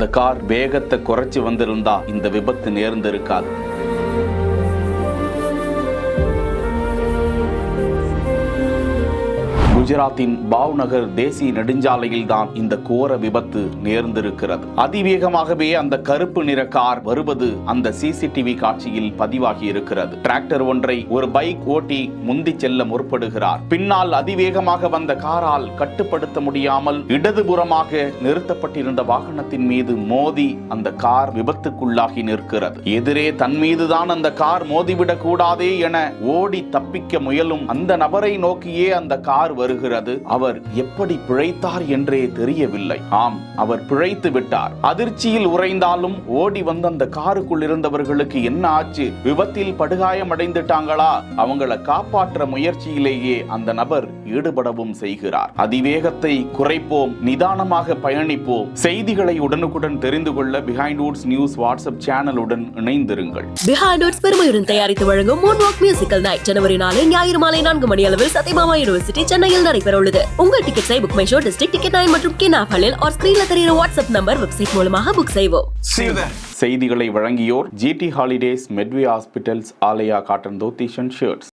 அந்த கார் வேகத்தை குறைச்சி வந்திருந்தா இந்த விபத்து நேர்ந்திருக்காது. குஜராத்தின் பாவ்நகர் தேசிய நெடுஞ்சாலையில் தான் இந்த கோர விபத்து நேர்ந்திருக்கிறது. அதிவேகமாகவே அந்த கருப்பு நிற கார் வருவது அந்த சிசிடிவி காட்சியில் பதிவாகி இருக்கிறது. டிராக்டர் ஒன்றை ஒரு பைக் ஓட்டி முந்தி செல்ல முற்படுகிறார். பின்னால் அதிவேகமாக வந்த காரால் கட்டுப்படுத்த முடியாமல் இடதுபுறமாக நிறுத்தப்பட்டிருந்த வாகனத்தின் மீது மோதி அந்த கார் விபத்துக்குள்ளாகி நிற்கிறது. எதிரே தன் மீதுதான் அந்த கார் மோதிவிடக் கூடாதே என ஓடி தப்பிக்க முயலும் அந்த நபரை நோக்கியே அந்த கார் வருகிறது. அவர் எப்படி பிழைத்தார் என்றே தெரியவில்லை. ஆம், அவர் பிழைத்து விட்டார். அதிர்ச்சியில் உறைந்தாலும் ஓடி வந்த அந்த காருக்குள் இருந்தவர்களுக்கு என்ன ஆச்சு, விபத்தில் படுகாயம் அடைந்துட்டாங்களா, அவங்களை காப்பாற்ற முயற்சியிலேயே அந்த நபர் ஈடுபடவும் செய்கிறார். அதிவேகத்தை குறைப்போம், நிதானமாக பயணிப்போம். செய்திகளை உடனுக்குடன் தெரிந்து கொள்ள பிஹைண்ட் வுட்ஸ் நியூஸ் வாட்ஸ்அப் சேனலுடன் இணைந்திருங்கள். பிஹைண்ட் வுட்ஸ் பெருமையுடன் தயாரித்து வழங்கும் மூன்வாக் மியூசிக்கல் நைட் ஜனவரி 4 ஞாயிறு மாலை 4 மணி அளவில் சத்யபாமா யூனிவர்சிட்டி சென்னையில் நடைபெற உள்ளது. உங்கள் டிக்கெட்ஸை book my show, district ticket 9 மற்றும் கினாஃபலில் ஆர் ஸ்கிரீன்ல தெரியுற வாட்ஸ்அப் நம்பர், வெப்சைட் மூலமாக புக் செய்வோம். செய்திகளை வழங்கியோர் GT holidays, Medway hospitals, Aalaya cotton dhotis and shirts.